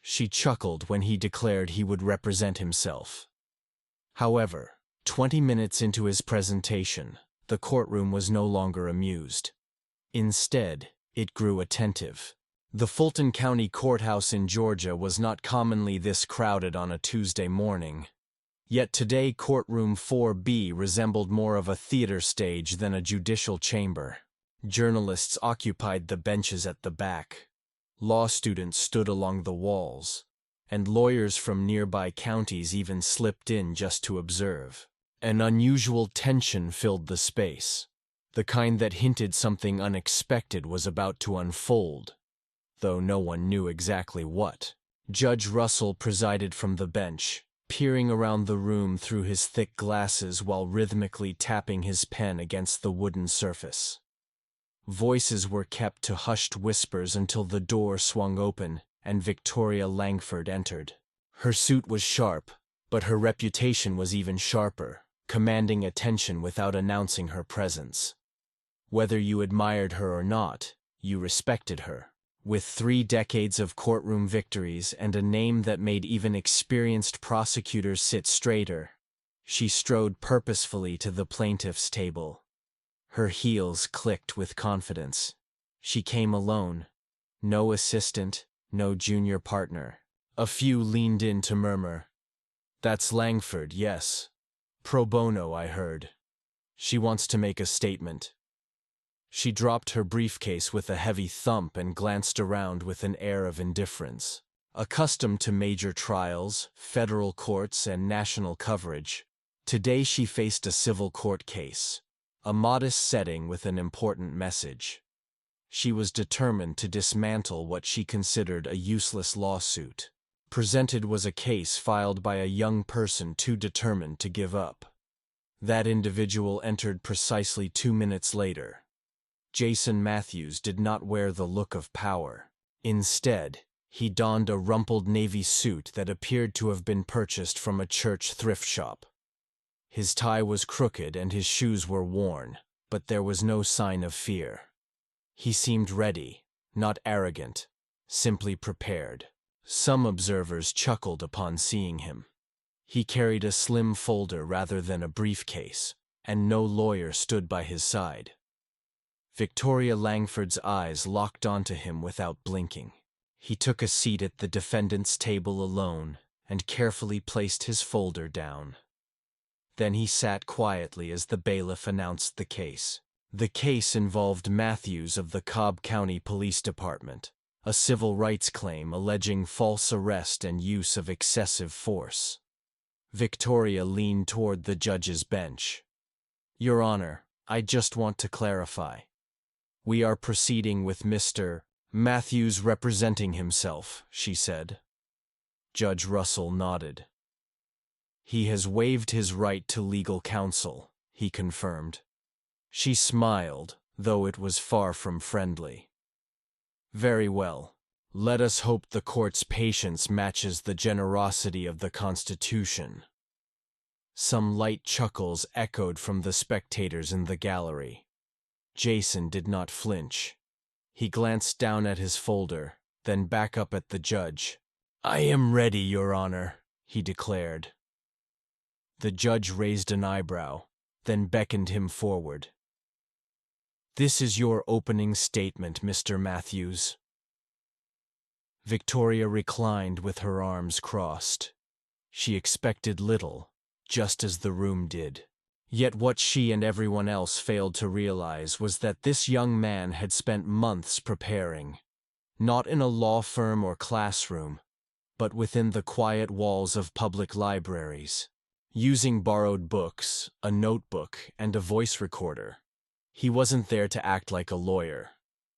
She chuckled when he declared he would represent himself. However, 20 minutes into his presentation, the courtroom was no longer amused. Instead, it grew attentive. The Fulton County Courthouse in Georgia was not commonly this crowded on a Tuesday morning. Yet today Courtroom 4B resembled more of a theater stage than a judicial chamber. Journalists occupied the benches at the back. Law students stood along the walls, and lawyers from nearby counties even slipped in just to observe. An unusual tension filled the space, the kind that hinted something unexpected was about to unfold, though no one knew exactly what. Judge Russell presided from the bench, peering around the room through his thick glasses while rhythmically tapping his pen against the wooden surface. Voices were kept to hushed whispers until the door swung open and Victoria Langford entered. Her suit was sharp, but her reputation was even sharper, commanding attention without announcing her presence. Whether you admired her or not, you respected her. With 3 decades of courtroom victories and a name that made even experienced prosecutors sit straighter, she strode purposefully to the plaintiff's table. Her heels clicked with confidence. She came alone. No assistant, no junior partner. A few leaned in to murmur, "That's Langford, yes. Pro bono, I heard. She wants to make a statement." She dropped her briefcase with a heavy thump and glanced around with an air of indifference. Accustomed to major trials, federal courts, and national coverage, today she faced a civil court case, a modest setting with an important message. She was determined to dismantle what she considered a useless lawsuit. Presented was a case filed by a young person too determined to give up. That individual entered precisely 2 minutes later. Jason Matthews did not wear the look of power. Instead, he donned a rumpled navy suit that appeared to have been purchased from a church thrift shop. His tie was crooked and his shoes were worn, but there was no sign of fear. He seemed ready, not arrogant, simply prepared. Some observers chuckled upon seeing him. He carried a slim folder rather than a briefcase, and no lawyer stood by his side. Victoria Langford's eyes locked onto him without blinking. He took a seat at the defendant's table alone and carefully placed his folder down. Then he sat quietly as the bailiff announced the case. The case involved Matthews of the Cobb County Police Department, a civil rights claim alleging false arrest and use of excessive force. Victoria leaned toward the judge's bench. "Your Honor, I just want to clarify. We are proceeding with Mr. Matthews representing himself," she said. Judge Russell nodded. "He has waived his right to legal counsel," he confirmed. She smiled, though it was far from friendly. "Very well. Let us hope the court's patience matches the generosity of the Constitution." Some light chuckles echoed from the spectators in the gallery. Jason did not flinch. He glanced down at his folder, then back up at the judge. "I am ready, Your Honor," he declared. The judge raised an eyebrow, then beckoned him forward. "This is your opening statement, Mr. Matthews." Victoria reclined with her arms crossed. She expected little, just as the room did. Yet what she and everyone else failed to realize was that this young man had spent months preparing, not in a law firm or classroom, but within the quiet walls of public libraries. Using borrowed books, a notebook, and a voice recorder, he wasn't there to act like a lawyer.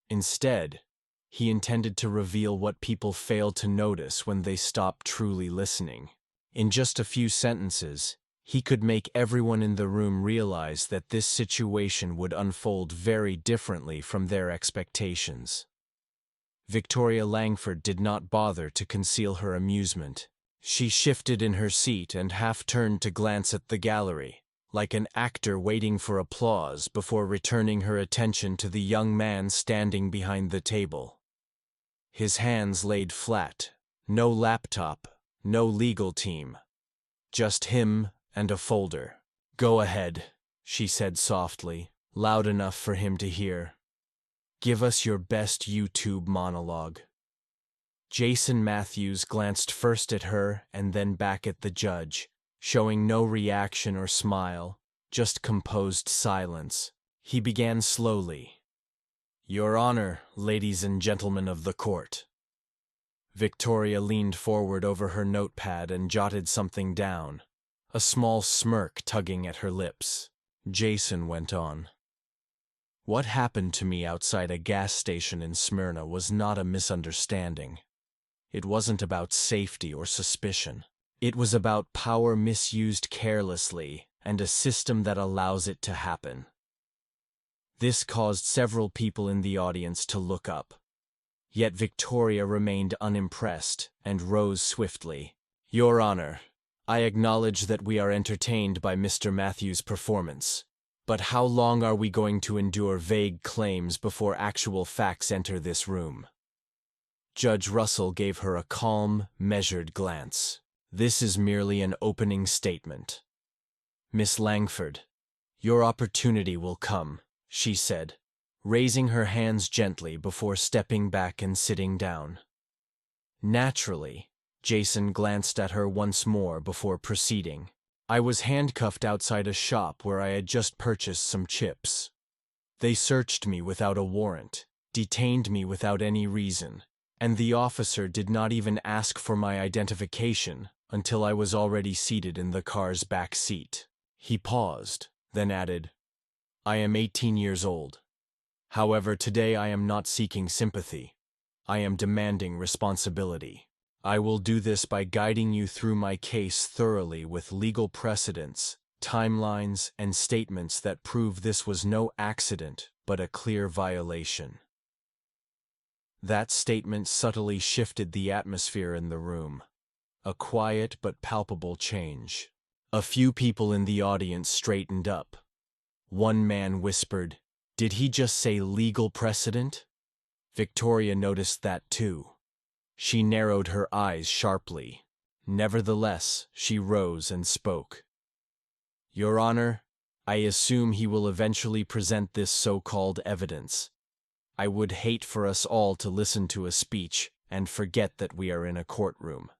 Instead, he intended to reveal what people failed to notice when they stopped truly listening. In just a few sentences, he could make everyone in the room realize that this situation would unfold very differently from their expectations. Victoria Langford did not bother to conceal her amusement. She shifted in her seat and half-turned to glance at the gallery, like an actor waiting for applause before returning her attention to the young man standing behind the table. His hands laid flat, No laptop, no legal team. Just him and a folder. "Go ahead," she said softly, loud enough for him to hear. "Give us your best YouTube monologue." Jason Matthews glanced first at her and then back at the judge, showing no reaction or smile, just composed silence. He began slowly. "Your Honor, ladies and gentlemen of the court." Victoria leaned forward over her notepad and jotted something down, a small smirk tugging at her lips. Jason went on. "What happened to me outside a gas station in Smyrna was not a misunderstanding. It wasn't about safety or suspicion. It was about power misused carelessly and a system that allows it to happen." This caused several people in the audience to look up. Yet Victoria remained unimpressed and rose swiftly. "Your Honor, I acknowledge that we are entertained by Mr. Matthews' performance. But how long are we going to endure vague claims before actual facts enter this room?" Judge Russell gave her a calm, measured glance. "This is merely an opening statement. Miss Langford, your opportunity will come," she said, raising her hands gently before stepping back and sitting down. Naturally, Jason glanced at her once more before proceeding. "I was handcuffed outside a shop where I had just purchased some chips. They searched me without a warrant, detained me without any reason, and the officer did not even ask for my identification until I was already seated in the car's back seat." He paused, then added, "I am 18 years old. However, today I am not seeking sympathy. I am demanding responsibility. I will do this by guiding you through my case thoroughly with legal precedents, timelines, and statements that prove this was no accident but a clear violation." That statement subtly shifted the atmosphere in the room. A quiet but palpable change. A few people in the audience straightened up. One man whispered, "Did he just say legal precedent?" Victoria noticed that too. She narrowed her eyes sharply. Nevertheless, she rose and spoke. "Your Honor, I assume he will eventually present this so-called evidence. I would hate for us all to listen to a speech and forget that we are in a courtroom."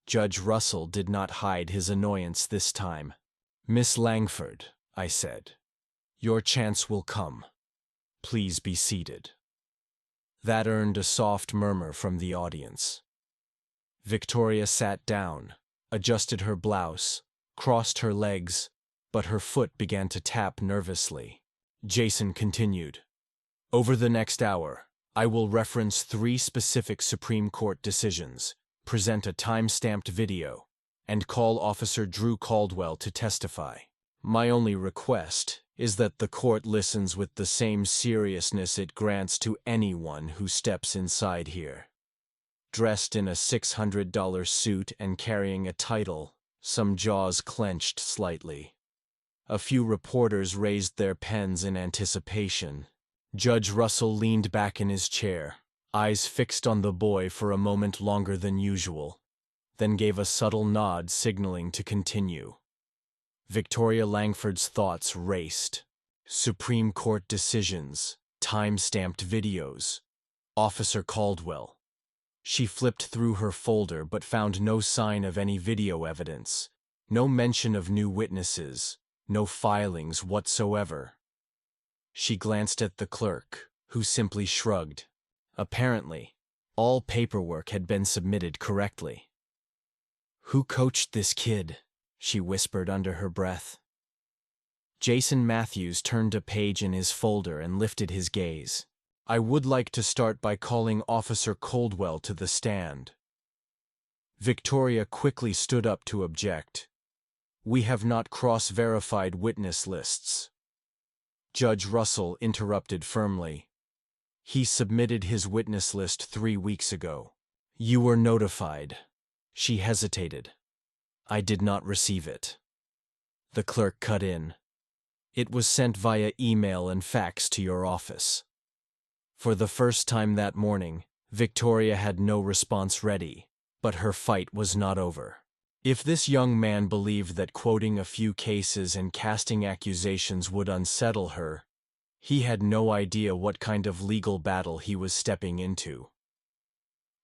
Judge Russell did not hide his annoyance this time. "Miss Langford," I said, "your chance will come. Please be seated." That earned a soft murmur from the audience. Victoria sat down, adjusted her blouse, crossed her legs, but her foot began to tap nervously. Jason continued. "Over the next hour, I will reference 3 specific Supreme Court decisions, present a time-stamped video, and call Officer Drew Caldwell to testify. My only request is that the court listens with the same seriousness it grants to anyone who steps inside here." Dressed in a $600 suit and carrying a title, some jaws clenched slightly. A few reporters raised their pens in anticipation. Judge Russell leaned back in his chair, eyes fixed on the boy for a moment longer than usual, then gave a subtle nod signaling to continue. Victoria Langford's thoughts raced. Supreme Court decisions, time-stamped videos, Officer Caldwell. She flipped through her folder but found no sign of any video evidence, no mention of new witnesses, no filings whatsoever. She glanced at the clerk, who simply shrugged. Apparently, all paperwork had been submitted correctly. "Who coached this kid?" she whispered under her breath. Jason Matthews turned a page in his folder and lifted his gaze. "I would like to start by calling Officer Caldwell to the stand." Victoria quickly stood up to object. "We have not cross-verified witness lists." Judge Russell interrupted firmly. "He submitted his witness list 3 weeks ago. You were notified." She hesitated. "I did not receive it." The clerk cut in. "It was sent via email and fax to your office." For the first time that morning, Victoria had no response ready, but her fight was not over. If this young man believed that quoting a few cases and casting accusations would unsettle her, he had no idea what kind of legal battle he was stepping into.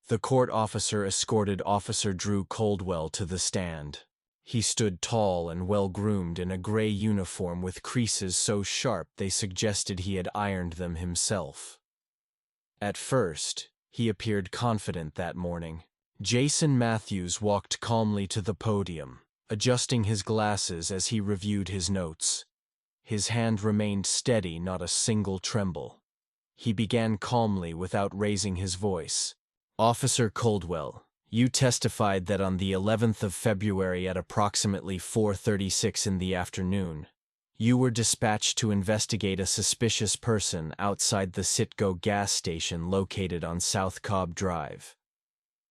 The court officer escorted Officer Drew Coldwell to the stand. He stood tall and well-groomed in a gray uniform with creases so sharp they suggested he had ironed them himself. At first, he appeared confident that morning. Jason Matthews walked calmly to the podium, adjusting his glasses as he reviewed his notes. His hand remained steady, not a single tremble. He began calmly without raising his voice. "Officer Coldwell, you testified that on the 11th of February at approximately 4:36 in the afternoon, you were dispatched to investigate a suspicious person outside the Citgo gas station located on South Cobb Drive.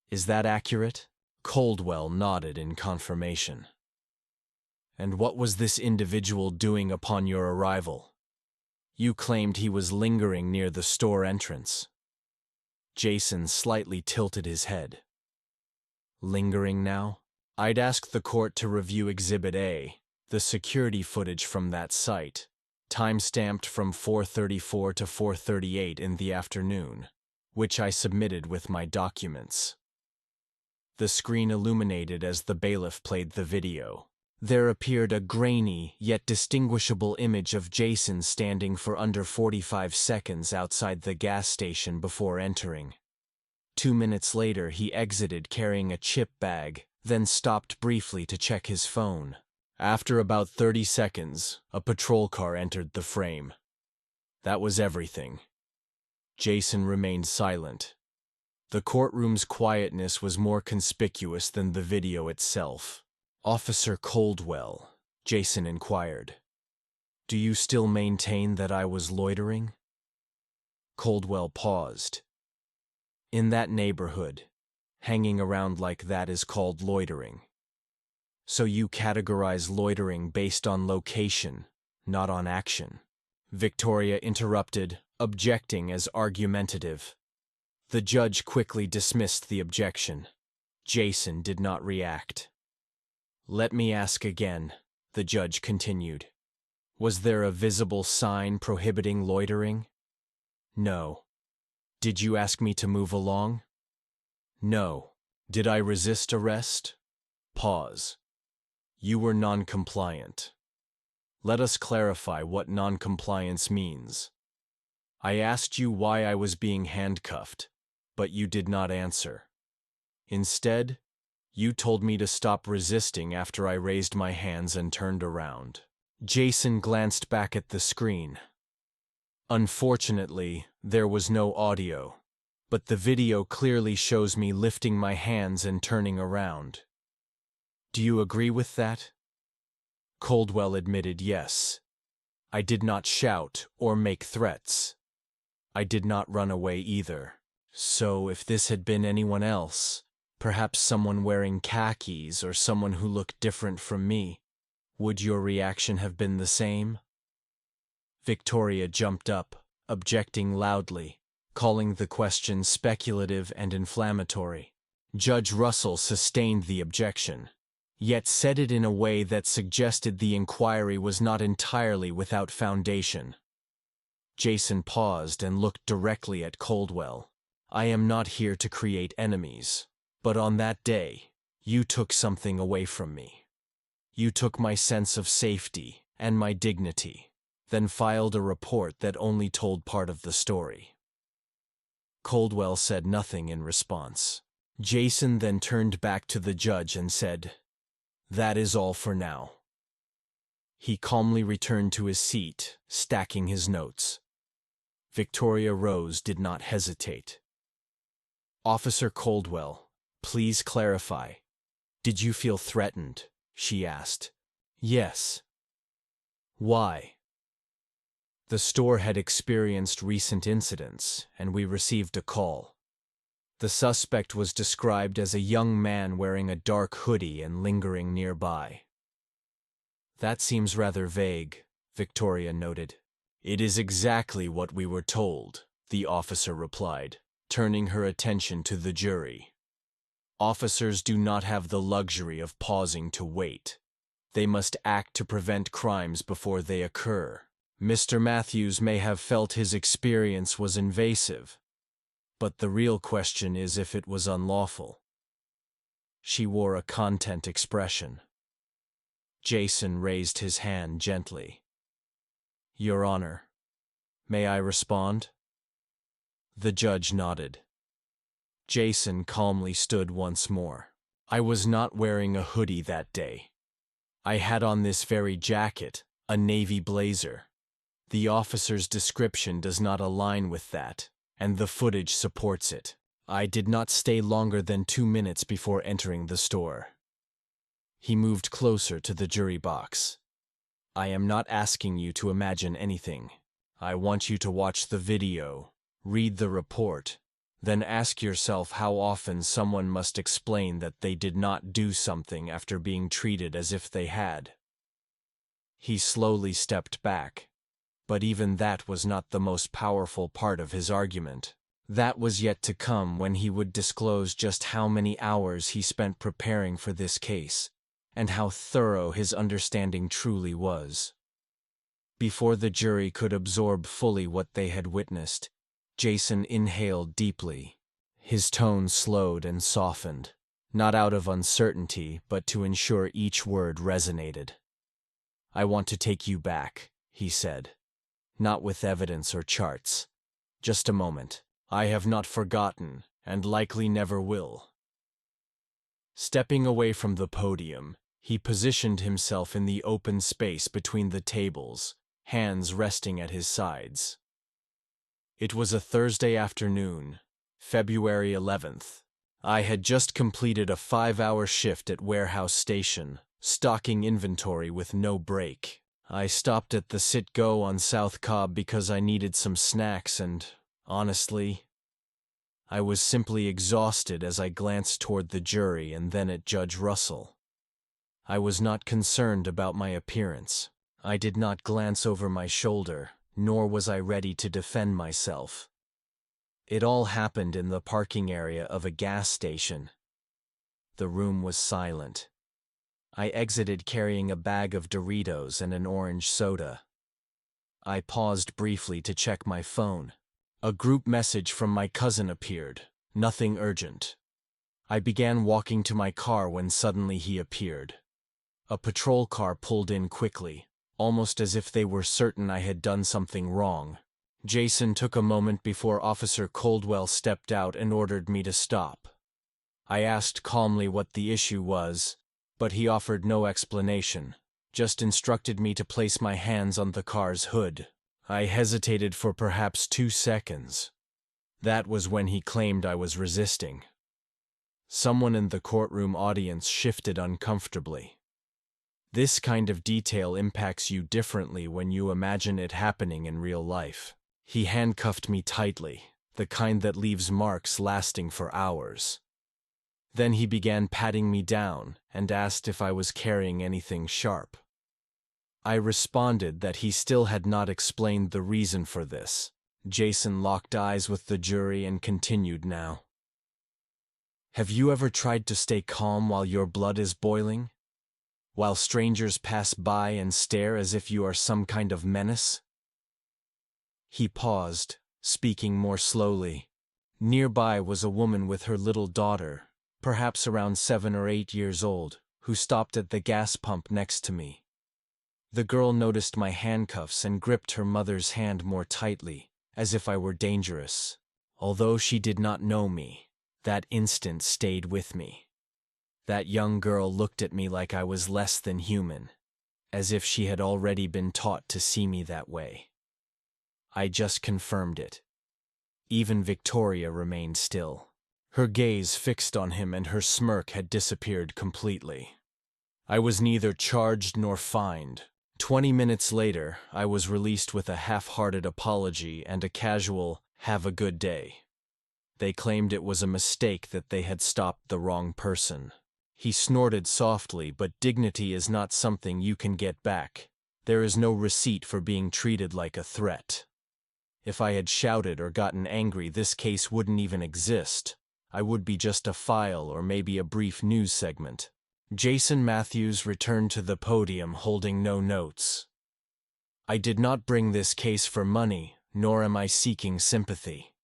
Is that accurate?" Coldwell nodded in confirmation. "And what was this individual doing upon your arrival? You claimed he was lingering near the store entrance." Jason slightly tilted his head. "Lingering now? I'd ask the court to review Exhibit A, the security footage from that site, time-stamped from 4:34 to 4:38 in the afternoon, which I submitted with my documents." The screen illuminated as the bailiff played the video. There appeared a grainy yet distinguishable image of Jason standing for under 45 seconds outside the gas station before entering. 2 minutes later, he exited carrying a chip bag, then stopped briefly to check his phone. After about 30 seconds, a patrol car entered the frame. That was everything. Jason remained silent. The courtroom's quietness was more conspicuous than the video itself. "Officer Coldwell," Jason inquired, "do you still maintain that I was loitering?" Coldwell paused. "In that neighborhood, hanging around like that is called loitering. So you categorize loitering based on location, not on action." Victoria interrupted, objecting as argumentative. The judge quickly dismissed the objection. Jason did not react. "Let me ask again," the judge continued. "Was there a visible sign prohibiting loitering?" "No." "Did you ask me to move along?" "No." "Did I resist arrest?" Pause. "You were non-compliant. Let us clarify what non-compliance means. I asked you why I was being handcuffed, but you did not answer. Instead, you told me to stop resisting after I raised my hands and turned around." Jason glanced back at the screen. "Unfortunately, there was no audio, but the video clearly shows me lifting my hands and turning around. Do you agree with that?" Coldwell admitted yes. "I did not shout or make threats. I did not run away either. So if this had been anyone else, perhaps someone wearing khakis or someone who looked different from me, would your reaction have been the same?" Victoria jumped up, objecting loudly, calling the question speculative and inflammatory. Judge Russell sustained the objection, yet said it in a way that suggested the inquiry was not entirely without foundation. Jason paused and looked directly at Coldwell. "I am not here to create enemies, but on that day, you took something away from me. You took my sense of safety and my dignity, then filed a report that only told part of the story." Coldwell said nothing in response. Jason then turned back to the judge and said, "That is all for now." He calmly returned to his seat, stacking his notes. Victoria Rose did not hesitate. "Officer Coldwell, please clarify. Did you feel threatened?" she asked. "Yes." "Why?" "The store had experienced recent incidents, and we received a call. The suspect was described as a young man wearing a dark hoodie and lingering nearby." "That seems rather vague," Victoria noted. "It is exactly what we were told," the officer replied. turning her attention to the jury. Officers do not have the luxury of pausing to wait. They must act to prevent crimes before they occur. Mr. Matthews may have felt his experience was invasive, but the real question is if it was unlawful. She wore a content expression. Jason raised his hand gently. "Your Honor, may I respond?" The judge nodded. Jason calmly stood once more. "I was not wearing a hoodie that day. I had on this very jacket, a navy blazer. The officer's description does not align with that, and the footage supports it. I did not stay longer than 2 minutes before entering the store." He moved closer to the jury box. "I am not asking you to imagine anything. I want you to watch the video, read the report, then ask yourself how often someone must explain that they did not do something after being treated as if they had." He slowly stepped back, but even that was not the most powerful part of his argument. That was yet to come when he would disclose just how many hours he spent preparing for this case, and how thorough his understanding truly was. Before the jury could absorb fully what they had witnessed, Jason inhaled deeply. His tone slowed and softened, not out of uncertainty, but to ensure each word resonated. "I want to take you back," he said. "Not with evidence or charts. Just a moment. I have not forgotten, and likely never will." Stepping away from the podium, he positioned himself in the open space between the tables, hands resting at his sides. It was a Thursday afternoon, February 11th. I had just completed a 5-hour shift at Warehouse Station, stocking inventory with no break. I stopped at the Sit-Go on South Cobb because I needed some snacks and, honestly, I was simply exhausted as I glanced toward the jury and then at Judge Russell. I was not concerned about my appearance. I did not glance over my shoulder, nor was I ready to defend myself. It all happened in the parking area of a gas station. The room was silent. I exited carrying a bag of Doritos and an orange soda. I paused briefly to check my phone. A group message from my cousin appeared, nothing urgent. I began walking to my car when suddenly he appeared. A patrol car pulled in quickly, almost as if they were certain I had done something wrong. Jason took a moment before Officer Coldwell stepped out and ordered me to stop. I asked calmly what the issue was, but he offered no explanation, just instructed me to place my hands on the car's hood. I hesitated for perhaps 2 seconds. That was when he claimed I was resisting. Someone in the courtroom audience shifted uncomfortably. This kind of detail impacts you differently when you imagine it happening in real life. He handcuffed me tightly, the kind that leaves marks lasting for hours. Then he began patting me down and asked if I was carrying anything sharp. I responded that he still had not explained the reason for this. Jason locked eyes with the jury and continued now. "Have you ever tried to stay calm while your blood is boiling? While strangers pass by and stare as if you are some kind of menace?" He paused, speaking more slowly. Nearby was a woman with her little daughter, perhaps around 7 or 8 years old, who stopped at the gas pump next to me. The girl noticed my handcuffs and gripped her mother's hand more tightly, as if I were dangerous. Although she did not know me, that instant stayed with me. That young girl looked at me like I was less than human, as if she had already been taught to see me that way. I just confirmed it. Even Victoria remained still. Her gaze fixed on him and her smirk had disappeared completely. I was neither charged nor fined. 20 minutes later, I was released with a half-hearted apology and a casual, "have a good day." They claimed it was a mistake that they had stopped the wrong person. He snorted softly, but dignity is not something you can get back. There is no receipt for being treated like a threat. If I had shouted or gotten angry, this case wouldn't even exist. I would be just a file or maybe a brief news segment. Jason Matthews returned to the podium holding no notes. I did not bring this case for money, nor am I seeking sympathy.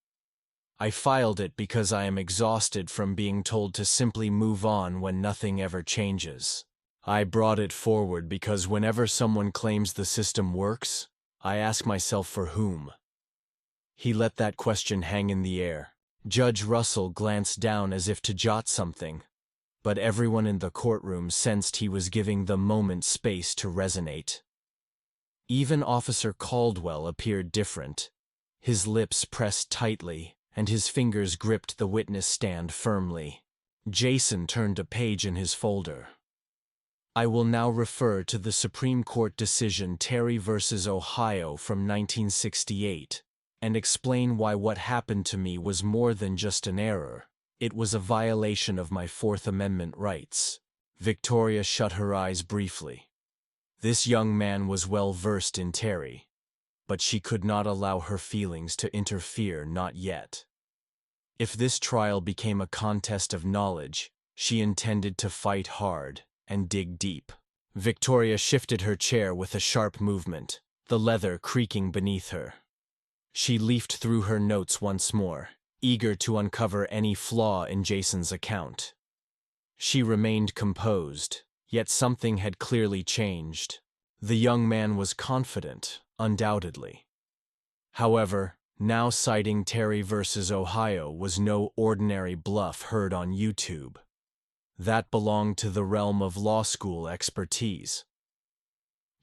I filed it because I am exhausted from being told to simply move on when nothing ever changes. I brought it forward because whenever someone claims the system works, I ask myself for whom. He let that question hang in the air. Judge Russell glanced down as if to jot something, but everyone in the courtroom sensed he was giving the moment space to resonate. Even Officer Caldwell appeared different. His lips pressed tightly, and his fingers gripped the witness stand firmly. Jason turned a page in his folder. I will now refer to the Supreme Court decision Terry v. Ohio from 1968 and explain why what happened to me was more than just an error. It was a violation of my Fourth Amendment rights. Victoria shut her eyes briefly. This young man was well versed in Terry, but she could not allow her feelings to interfere, not yet. If this trial became a contest of knowledge, she intended to fight hard and dig deep. Victoria shifted her chair with a sharp movement, the leather creaking beneath her. She leafed through her notes once more, eager to uncover any flaw in Jason's account. She remained composed, yet something had clearly changed. The young man was confident, undoubtedly. However, now citing Terry v. Ohio was no ordinary bluff heard on YouTube. That belonged to the realm of law school expertise.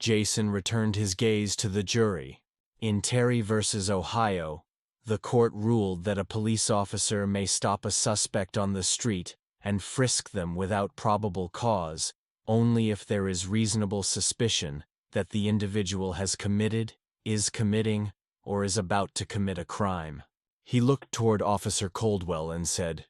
Jason returned his gaze to the jury. In Terry v. Ohio, the court ruled that a police officer may stop a suspect on the street and frisk them without probable cause only if there is reasonable suspicion that the individual has committed, is committing, or is about to commit a crime. He looked toward Officer Caldwell and said,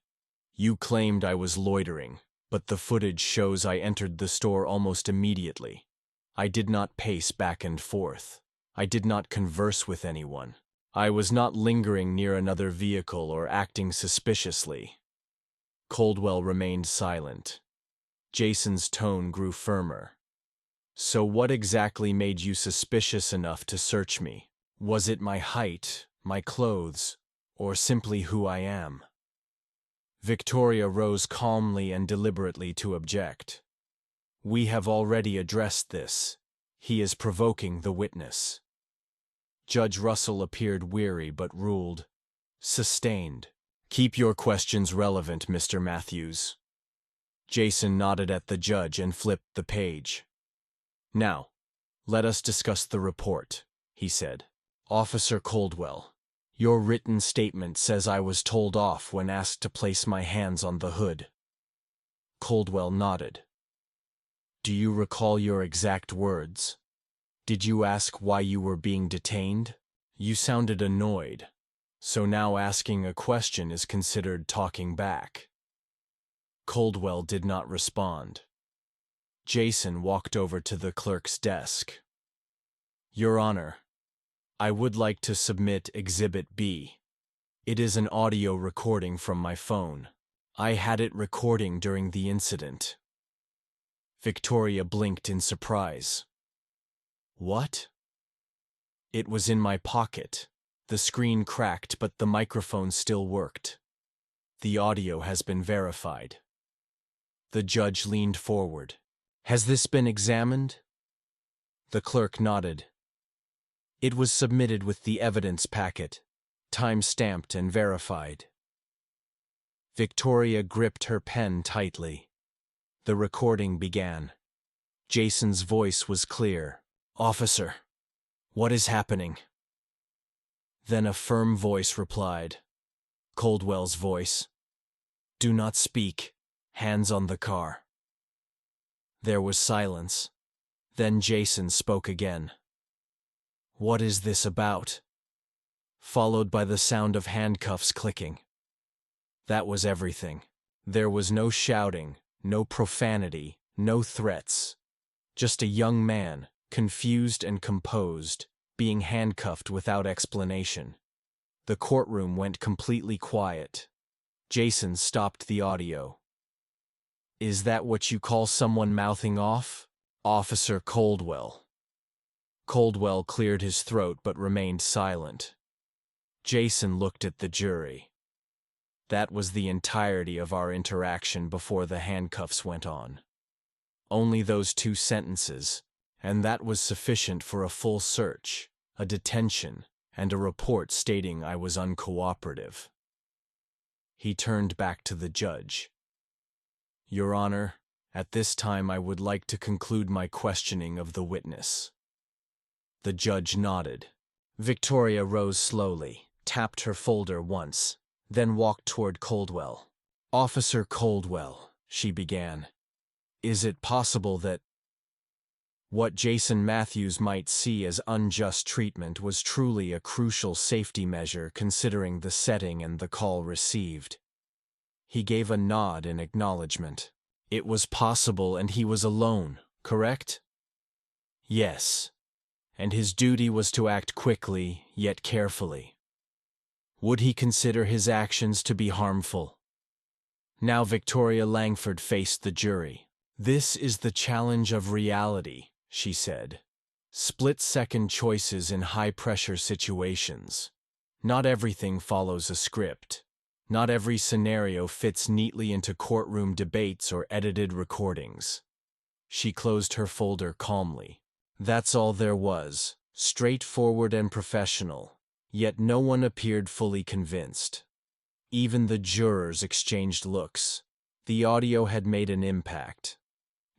"You claimed I was loitering, but the footage shows I entered the store almost immediately. I did not pace back and forth. I did not converse with anyone. I was not lingering near another vehicle or acting suspiciously." Caldwell remained silent. Jason's tone grew firmer. "So what exactly made you suspicious enough to search me? Was it my height, my clothes, or simply who I am?" Victoria rose calmly and deliberately to object. "We have already addressed this. He is provoking the witness." Judge Russell appeared weary but ruled, "Sustained. Keep your questions relevant, Mr. Matthews." Jason nodded at the judge and flipped the page. "Now, let us discuss the report," he said. "Officer Caldwell, your written statement says I was told off when asked to place my hands on the hood." Caldwell nodded. "Do you recall your exact words? Did you ask why you were being detained? You sounded annoyed, so now asking a question is considered talking back." Caldwell did not respond. Jason walked over to the clerk's desk. "Your Honor, I would like to submit Exhibit B. It is an audio recording from my phone. I had it recording during the incident." Victoria blinked in surprise. "What?" "It was in my pocket. The screen cracked, but the microphone still worked. The audio has been verified." The judge leaned forward. "Has this been examined?" The clerk nodded. "It was submitted with the evidence packet, time-stamped and verified." Victoria gripped her pen tightly. The recording began. Jason's voice was clear. "Officer, what is happening?" Then a firm voice replied. Caldwell's voice. "Do not speak. Hands on the car." There was silence. Then Jason spoke again. "What is this about?" Followed by the sound of handcuffs clicking. That was everything. There was no shouting, no profanity, no threats. Just a young man, confused and composed, being handcuffed without explanation. The courtroom went completely quiet. Jason stopped the audio. "Is that what you call someone mouthing off? Officer Coldwell." Coldwell cleared his throat but remained silent. Jason looked at the jury. That was the entirety of our interaction before the handcuffs went on. Only those 2 sentences, and that was sufficient for a full search, a detention, and a report stating I was uncooperative. He turned back to the judge. "Your Honor, at this time I would like to conclude my questioning of the witness." The judge nodded. Victoria rose slowly, tapped her folder once, then walked toward Coldwell. "Officer Coldwell," she began, "is it possible that what Jason Matthews might see as unjust treatment was truly a crucial safety measure considering the setting and the call received?" He gave a nod in acknowledgement. "It was possible, and he was alone, correct?" "Yes. And his duty was to act quickly, yet carefully. Would he consider his actions to be harmful?" Now Victoria Langford faced the jury. "This is the challenge of reality," she said. "Split-second choices in high-pressure situations. Not everything follows a script. Not every scenario fits neatly into courtroom debates or edited recordings." She closed her folder calmly. That's all there was, straightforward and professional, yet no one appeared fully convinced. Even the jurors exchanged looks. The audio had made an impact.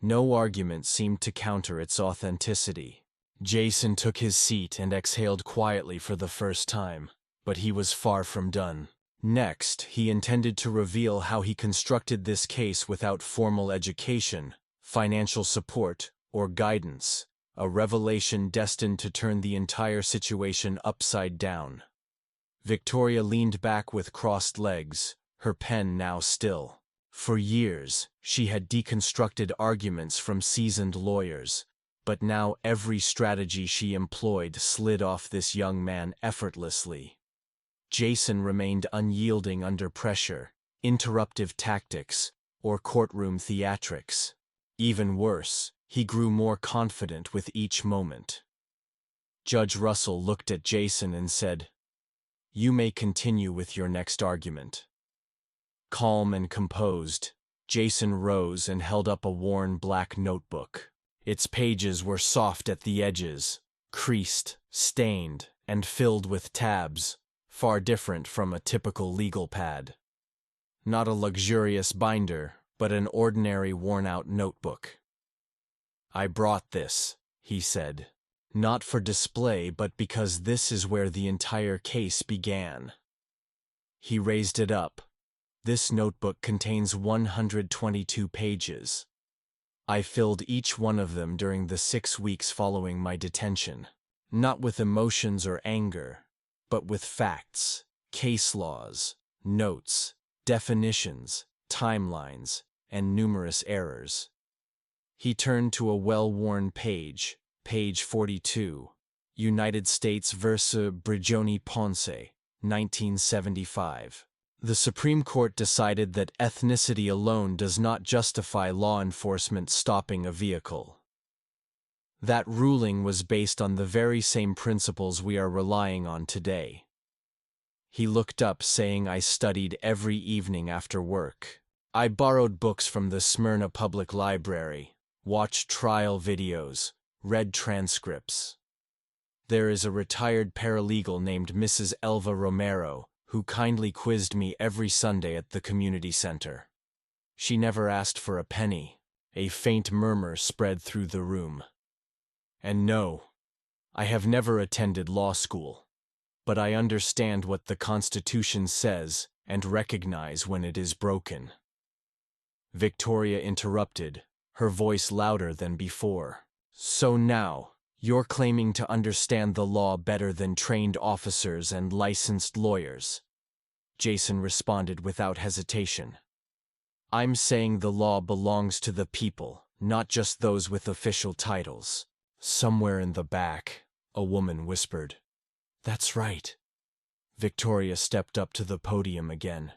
No argument seemed to counter its authenticity. Jason took his seat and exhaled quietly for the first time, but he was far from done. Next, he intended to reveal how he constructed this case without formal education, financial support, or guidance, a revelation destined to turn the entire situation upside down. Victoria leaned back with crossed legs, her pen now still. For years, she had deconstructed arguments from seasoned lawyers, but now every strategy she employed slid off this young man effortlessly. Jason remained unyielding under pressure, interruptive tactics, or courtroom theatrics. Even worse, he grew more confident with each moment. Judge Russell looked at Jason and said, "You may continue with your next argument." Calm and composed, Jason rose and held up a worn black notebook. Its pages were soft at the edges, creased, stained, and filled with tabs, far different from a typical legal pad. Not a luxurious binder, but an ordinary worn-out notebook. "I brought this," he said, "not for display, but because this is where the entire case began." He raised it up. This notebook contains 122 pages. I filled each one of them during the 6 weeks following my detention, not with emotions or anger, but with facts, case laws, notes, definitions, timelines, and numerous errors. He turned to a well-worn page, page 42, United States vs. Brigioni Ponce, 1975. The Supreme Court decided that ethnicity alone does not justify law enforcement stopping a vehicle. That ruling was based on the very same principles we are relying on today. He looked up, saying, "I studied every evening after work. I borrowed books from the Smyrna Public Library, watched trial videos, read transcripts. There is a retired paralegal named Mrs. Elva Romero, who kindly quizzed me every Sunday at the community center. She never asked for a penny." A faint murmur spread through the room. "And no, I have never attended law school, but I understand what the Constitution says and recognize when it is broken." Victoria interrupted, her voice louder than before. "So now, you're claiming to understand the law better than trained officers and licensed lawyers?" Jason responded without hesitation. "I'm saying the law belongs to the people, not just those with official titles." Somewhere in the back, a woman whispered, "That's right." Victoria stepped up to the podium again.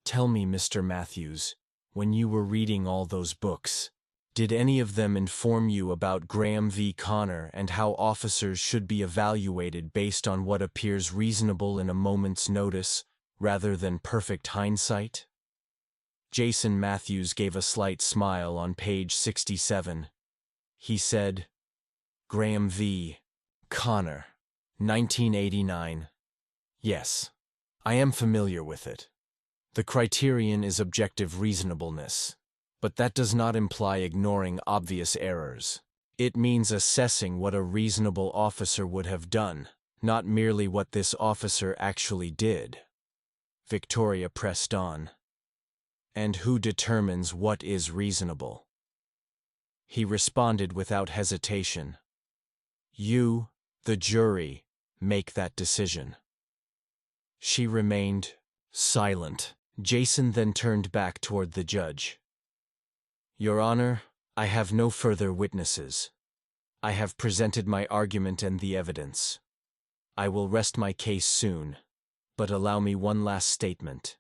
Tell me, Mr. Matthews, when you were reading all those books, did any of them inform you about Graham v. Connor and how officers should be evaluated based on what appears reasonable in a moment's notice, rather than perfect hindsight? Jason Matthews gave a slight smile on page 67. He said, Graham v. Connor, 1989. Yes, I am familiar with it. The criterion is objective reasonableness, but that does not imply ignoring obvious errors. It means assessing what a reasonable officer would have done, not merely what this officer actually did. Victoria pressed on. And who determines what is reasonable? He responded without hesitation. You, the jury, make that decision. She remained silent. Jason then turned back toward the judge. Your Honor, I have no further witnesses. I have presented my argument and the evidence. I will rest my case soon, but allow me one last statement.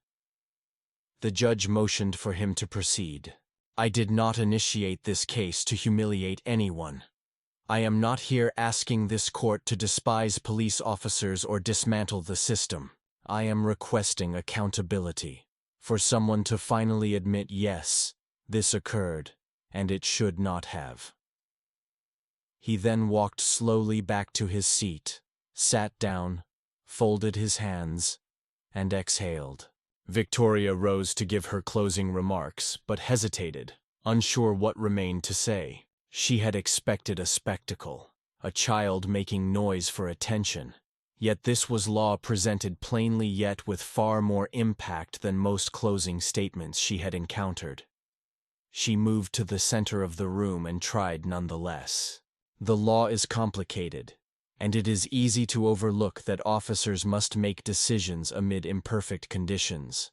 The judge motioned for him to proceed. I did not initiate this case to humiliate anyone. I am not here asking this court to despise police officers or dismantle the system. I am requesting accountability, for someone to finally admit, yes, this occurred, and it should not have. He then walked slowly back to his seat, sat down, folded his hands, and exhaled. Victoria rose to give her closing remarks, but hesitated, unsure what remained to say. She had expected a spectacle, a child making noise for attention. Yet this was law presented plainly yet with far more impact than most closing statements she had encountered. She moved to the center of the room and tried nonetheless. The law is complicated, and it is easy to overlook that officers must make decisions amid imperfect conditions.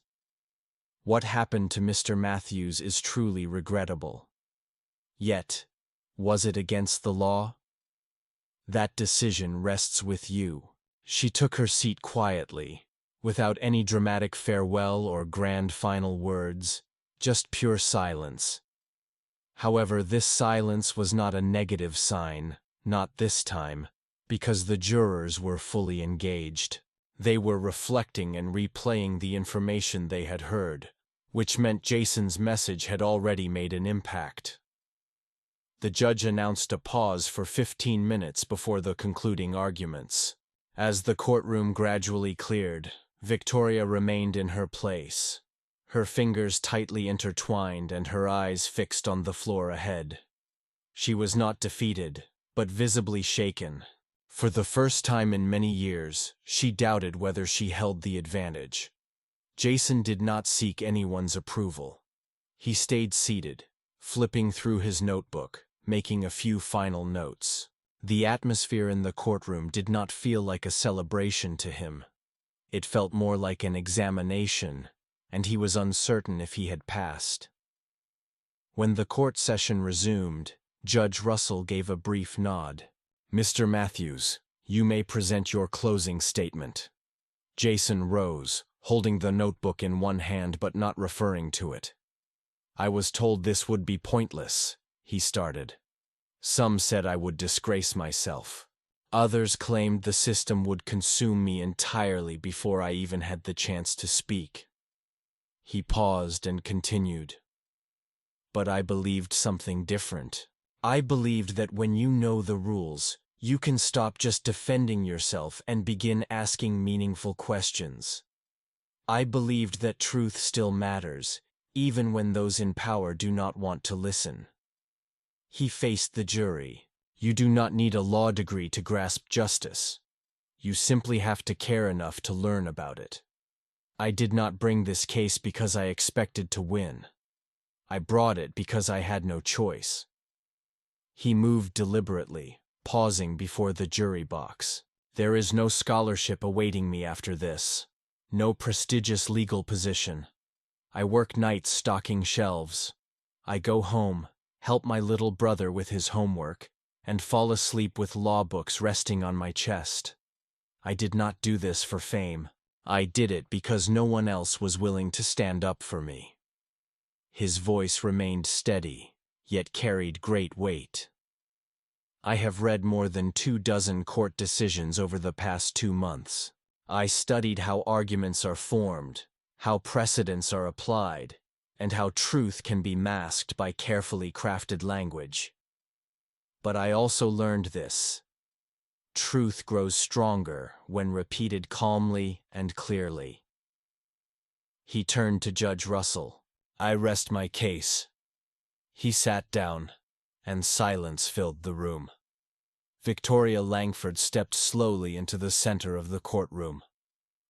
What happened to Mr. Matthews is truly regrettable. Yet, was it against the law? That decision rests with you. She took her seat quietly, without any dramatic farewell or grand final words, just pure silence. However, this silence was not a negative sign, not this time, because the jurors were fully engaged. They were reflecting and replaying the information they had heard, which meant Jason's message had already made an impact. The judge announced a pause for 15 minutes before the concluding arguments. As the courtroom gradually cleared, Victoria remained in her place, her fingers tightly intertwined and her eyes fixed on the floor ahead. She was not defeated, but visibly shaken. For the first time in many years, she doubted whether she held the advantage. Jason did not seek anyone's approval. He stayed seated, flipping through his notebook, making a few final notes. The atmosphere in the courtroom did not feel like a celebration to him. It felt more like an examination, and he was uncertain if he had passed. When the court session resumed, Judge Russell gave a brief nod. Mr. Matthews, you may present your closing statement. Jason rose, holding the notebook in one hand but not referring to it. I was told this would be pointless, he started. Some said I would disgrace myself. Others claimed the system would consume me entirely before I even had the chance to speak. He paused and continued. But I believed something different. I believed that when you know the rules, you can stop just defending yourself and begin asking meaningful questions. I believed that truth still matters, even when those in power do not want to listen. He faced the jury. You do not need a law degree to grasp justice. You simply have to care enough to learn about it. I did not bring this case because I expected to win. I brought it because I had no choice. He moved deliberately, pausing before the jury box. There is no scholarship awaiting me after this. No prestigious legal position. I work nights stocking shelves. I go home, help my little brother with his homework, and fall asleep with law books resting on my chest. I did not do this for fame. I did it because no one else was willing to stand up for me." His voice remained steady, yet carried great weight. "I have read more than 24 court decisions over the past 2 months. I studied how arguments are formed, how precedents are applied, and how truth can be masked by carefully crafted language. But I also learned this: truth grows stronger when repeated calmly and clearly." He turned to Judge Russell. "I rest my case." He sat down, and silence filled the room. Victoria Langford stepped slowly into the center of the courtroom.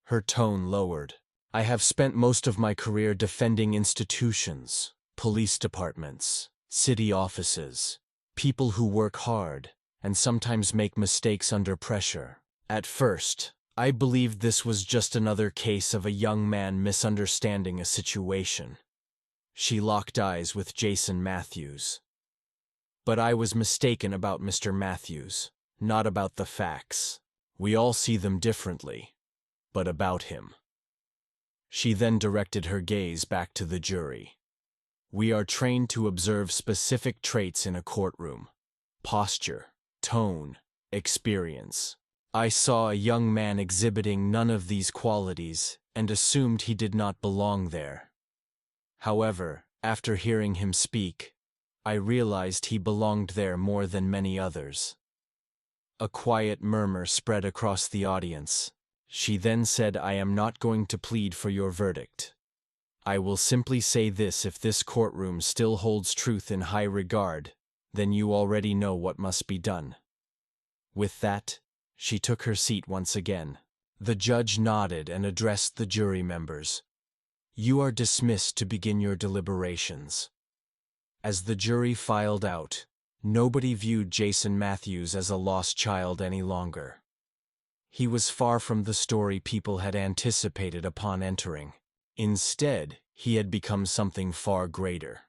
Her tone lowered. "I have spent most of my career defending institutions, police departments, city offices, people who work hard and sometimes make mistakes under pressure. At first, I believed this was just another case of a young man misunderstanding a situation." She locked eyes with Jason Matthews. "But I was mistaken about Mr. Matthews, not about the facts. We all see them differently, but about him." She then directed her gaze back to the jury. "We are trained to observe specific traits in a courtroom: posture, tone, experience. I saw a young man exhibiting none of these qualities and assumed he did not belong there. However, after hearing him speak, I realized he belonged there more than many others." A quiet murmur spread across the audience. She then said, "I am not going to plead for your verdict. I will simply say this: if this courtroom still holds truth in high regard, then you already know what must be done." With that, she took her seat once again. The judge nodded and addressed the jury members. "You are dismissed to begin your deliberations." As the jury filed out, nobody viewed Jason Matthews as a lost child any longer. He was far from the story people had anticipated upon entering. Instead, he had become something far greater.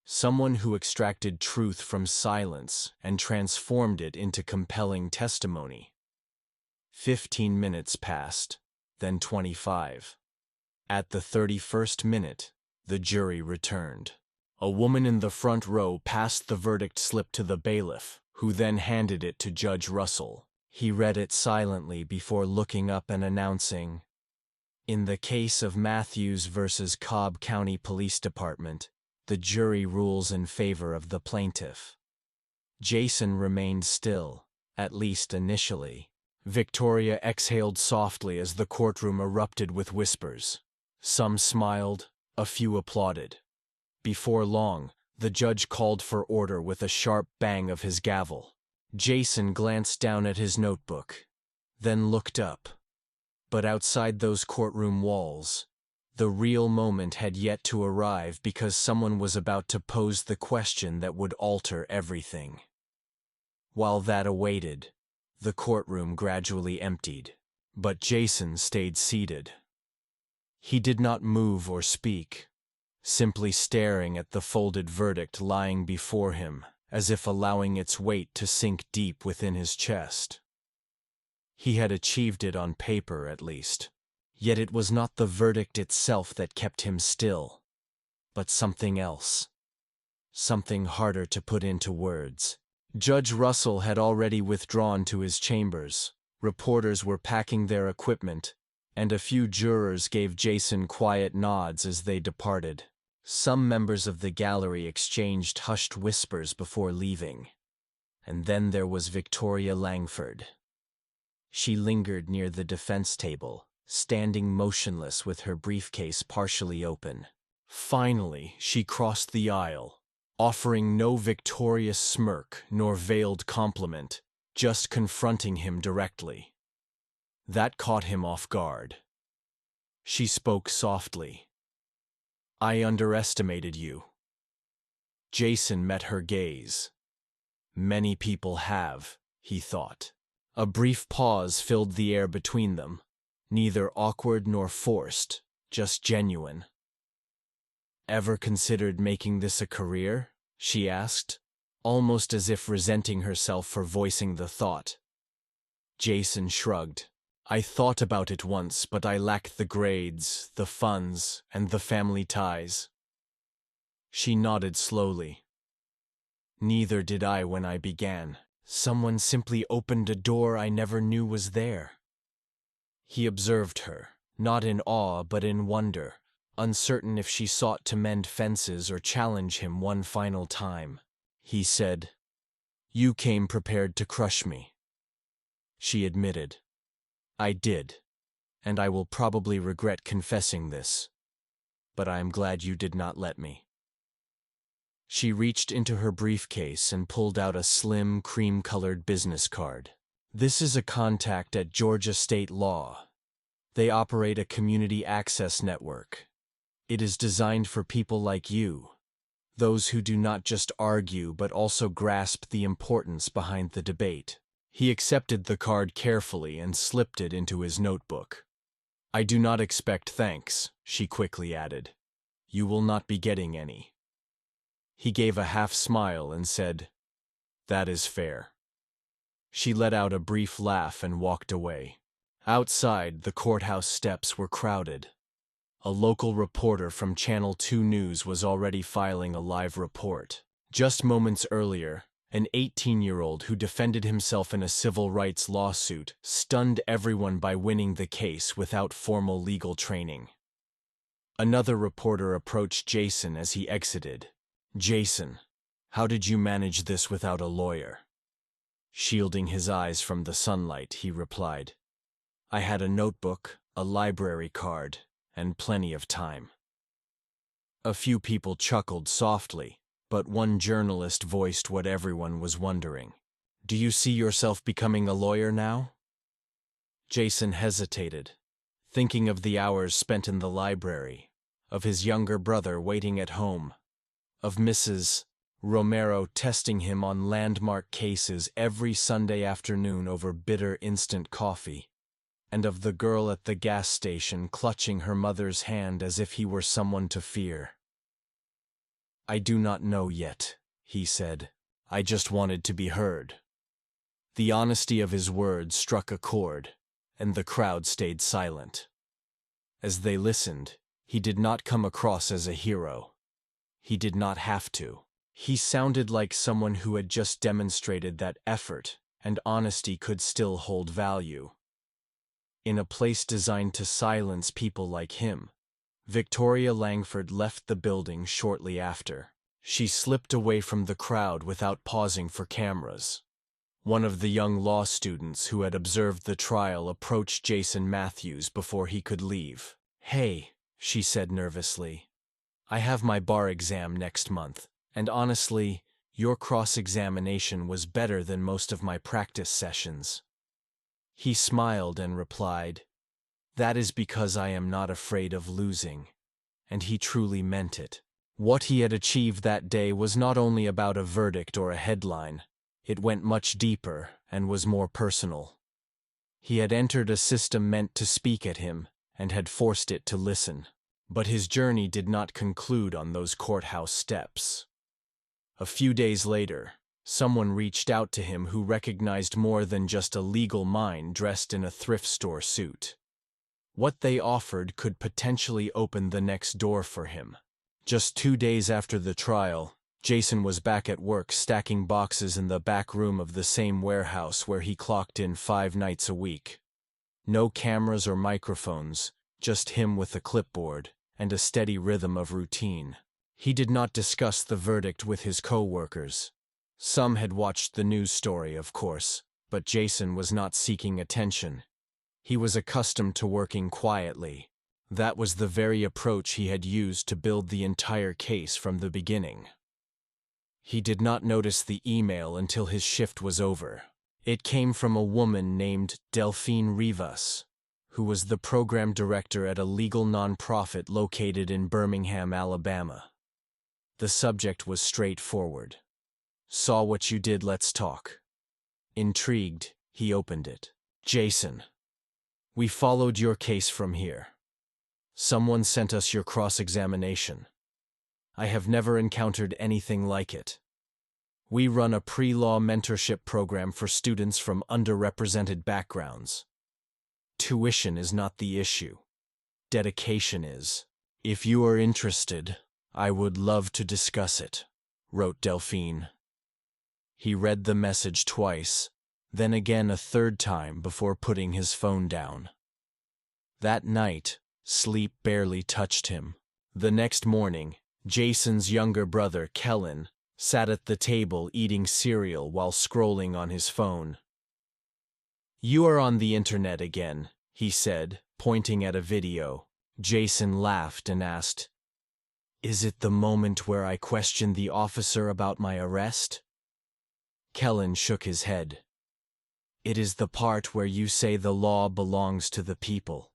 Someone who extracted truth from silence and transformed it into compelling testimony. 15 minutes passed, then 25. At the 31st minute, the jury returned. A woman in the front row passed the verdict slip to the bailiff, who then handed it to Judge Russell. He read it silently before looking up and announcing, "In the case of Matthews versus Cobb County Police Department, the jury rules in favor of the plaintiff." Jason remained still, at least initially. Victoria exhaled softly as the courtroom erupted with whispers. Some smiled, a few applauded. Before long, the judge called for order with a sharp bang of his gavel. Jason glanced down at his notebook, then looked up. But outside those courtroom walls, the real moment had yet to arrive, because someone was about to pose the question that would alter everything. While that awaited, the courtroom gradually emptied, but Jason stayed seated. He did not move or speak, simply staring at the folded verdict lying before him, as if allowing its weight to sink deep within his chest. He had achieved it on paper, at least. Yet it was not the verdict itself that kept him still, but something else. Something harder to put into words. Judge Russell had already withdrawn to his chambers. Reporters were packing their equipment, and a few jurors gave Jason quiet nods as they departed. Some members of the gallery exchanged hushed whispers before leaving. And then there was Victoria Langford. She lingered near the defense table, standing motionless with her briefcase partially open. Finally, she crossed the aisle, offering no victorious smirk nor veiled compliment, just confronting him directly. That caught him off guard. She spoke softly. "I underestimated you." Jason met her gaze. Many people have, he thought. A brief pause filled the air between them, neither awkward nor forced, just genuine. "Ever considered making this a career?" she asked, almost as if resenting herself for voicing the thought. Jason shrugged. I thought about it once, but I lacked the grades, the funds, and the family ties. She nodded slowly. Neither did I when I began. Someone simply opened a door I never knew was there. He observed her, not in awe but in wonder, uncertain if she sought to mend fences or challenge him one final time. He said, "You came prepared to crush me." She admitted, "I did, and I will probably regret confessing this, but I am glad you did not let me." She reached into her briefcase and pulled out a slim, cream-colored business card. "This is a contact at Georgia State Law. They operate a community access network. It is designed for people like you, those who do not just argue but also grasp the importance behind the debate." He accepted the card carefully and slipped it into his notebook. "I do not expect thanks," she quickly added. "You will not be getting any." He gave a half smile and said, "That is fair." She let out a brief laugh and walked away. Outside, the courthouse steps were crowded. A local reporter from Channel 2 News was already filing a live report. Just moments earlier, an 18-year-old who defended himself in a civil rights lawsuit stunned everyone by winning the case without formal legal training. Another reporter approached Jason as he exited. "Jason, how did you manage this without a lawyer?" Shielding his eyes from the sunlight, he replied, "I had a notebook, a library card, and plenty of time." A few people chuckled softly, but one journalist voiced what everyone was wondering. "Do you see yourself becoming a lawyer now?" Jason hesitated, thinking of the hours spent in the library, of his younger brother waiting at home, of Mrs. Romero testing him on landmark cases every Sunday afternoon over bitter instant coffee, and of the girl at the gas station clutching her mother's hand as if he were someone to fear. "I do not know yet," he said. "I just wanted to be heard." The honesty of his words struck a chord, and the crowd stayed silent. As they listened, he did not come across as a hero. He did not have to. He sounded like someone who had just demonstrated that effort and honesty could still hold value. In a place designed to silence people like him, Victoria Langford left the building shortly after. She slipped away from the crowd without pausing for cameras. One of the young law students who had observed the trial approached Jason Matthews before he could leave. "Hey," she said nervously, "I have my bar exam next month, and honestly, your cross-examination was better than most of my practice sessions." He smiled and replied, "That is because I am not afraid of losing," and he truly meant it. What he had achieved that day was not only about a verdict or a headline. It went much deeper and was more personal. He had entered a system meant to speak at him and had forced it to listen. But his journey did not conclude on those courthouse steps. A few days later, someone reached out to him who recognized more than just a legal mind dressed in a thrift store suit. What they offered could potentially open the next door for him. Just 2 days after the trial, Jason was back at work stacking boxes in the back room of the same warehouse where he clocked in 5 nights a week. No cameras or microphones, just him with a clipboard and a steady rhythm of routine. He did not discuss the verdict with his co-workers. Some had watched the news story, of course, but Jason was not seeking attention. He was accustomed to working quietly. That was the very approach he had used to build the entire case from the beginning. He did not notice the email until his shift was over. It came from a woman named Delphine Rivas, who was the program director at a legal nonprofit located in Birmingham, Alabama. The subject was straightforward. "Saw what you did, let's talk." Intrigued, he opened it. "Jason, we followed your case from here. Someone sent us your cross-examination. I have never encountered anything like it. We run a pre-law mentorship program for students from underrepresented backgrounds. Tuition is not the issue. Dedication is. If you are interested, I would love to discuss it, wrote Delphine. He read the message twice, then again a third time before putting his phone down. That night, sleep barely touched him. The next morning, Jason's younger brother, Kellen, sat at the table eating cereal while scrolling on his phone. "You are on the internet again," he said, pointing at a video. Jason laughed and asked, "Is it the moment where I questioned the officer about my arrest?" Kellen shook his head. "It is the part where you say the law belongs to the people.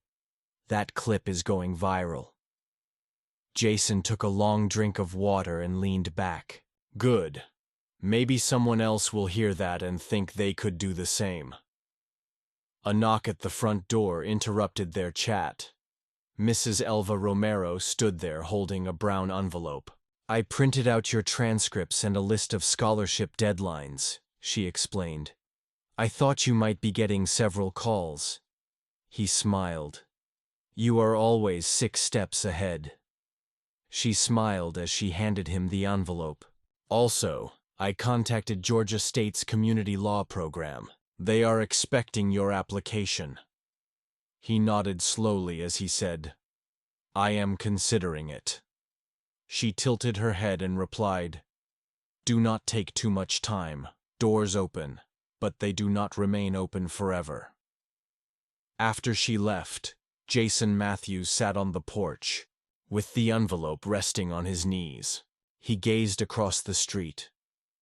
That clip is going viral." Jason took a long drink of water and leaned back. "Good. Maybe someone else will hear that and think they could do the same." A knock at the front door interrupted their chat. Mrs. Elva Romero stood there holding a brown envelope. "I printed out your transcripts and a list of scholarship deadlines," she explained. "I thought you might be getting several calls." He smiled. "You are always 6 steps ahead." She smiled as she handed him the envelope. "Also, I contacted Georgia State's community law program. They are expecting your application." He nodded slowly as he said, "I am considering it." She tilted her head and replied, "Do not take too much time. Doors open, but they do not remain open forever." After she left, Jason Matthews sat on the porch, with the envelope resting on his knees. He gazed across the street.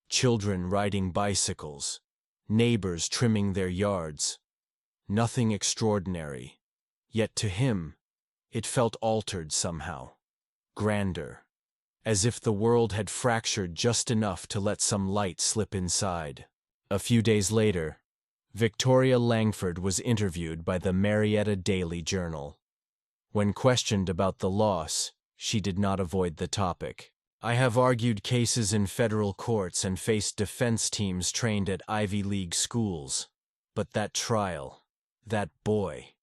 Children riding bicycles, neighbors trimming their yards. Nothing extraordinary, yet to him, it felt altered somehow, grander, as if the world had fractured just enough to let some light slip inside. A few days later, Victoria Langford was interviewed by the Marietta Daily Journal. When questioned about the loss, she did not avoid the topic. "I have argued cases in federal courts and faced defense teams trained at Ivy League schools. But that trial, that boy,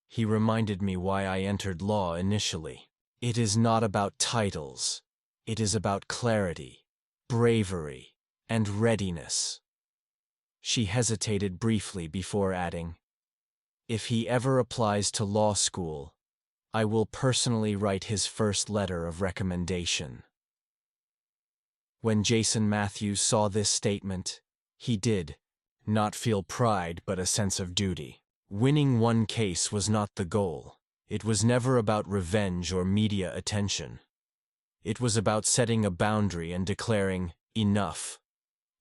he reminded me why I entered law initially. It is not about titles. It is about clarity, bravery, and readiness." She hesitated briefly before adding, "If he ever applies to law school, I will personally write his first letter of recommendation." When Jason Matthews saw this statement, he did not feel pride but a sense of duty. Winning one case was not the goal. It was never about revenge or media attention. It was about setting a boundary and declaring, "Enough."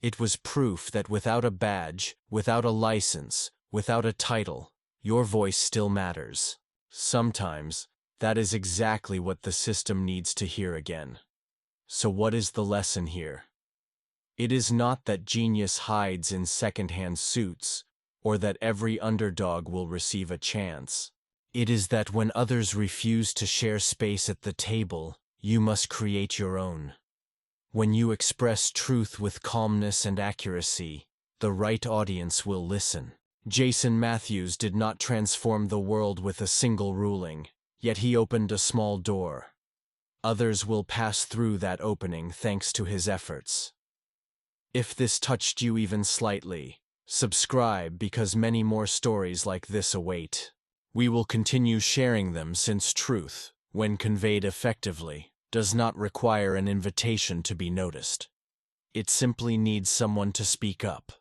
It was proof that without a badge, without a license, without a title, your voice still matters. Sometimes, that is exactly what the system needs to hear again. So what is the lesson here? It is not that genius hides in second-hand suits, or that every underdog will receive a chance. It is that when others refuse to share space at the table, you must create your own. When you express truth with calmness and accuracy, the right audience will listen. Jason Matthews did not transform the world with a single ruling, yet he opened a small door. Others will pass through that opening thanks to his efforts. If this touched you even slightly, subscribe because many more stories like this await. We will continue sharing them since truth, when conveyed effectively, does not require an invitation to be noticed. It simply needs someone to speak up.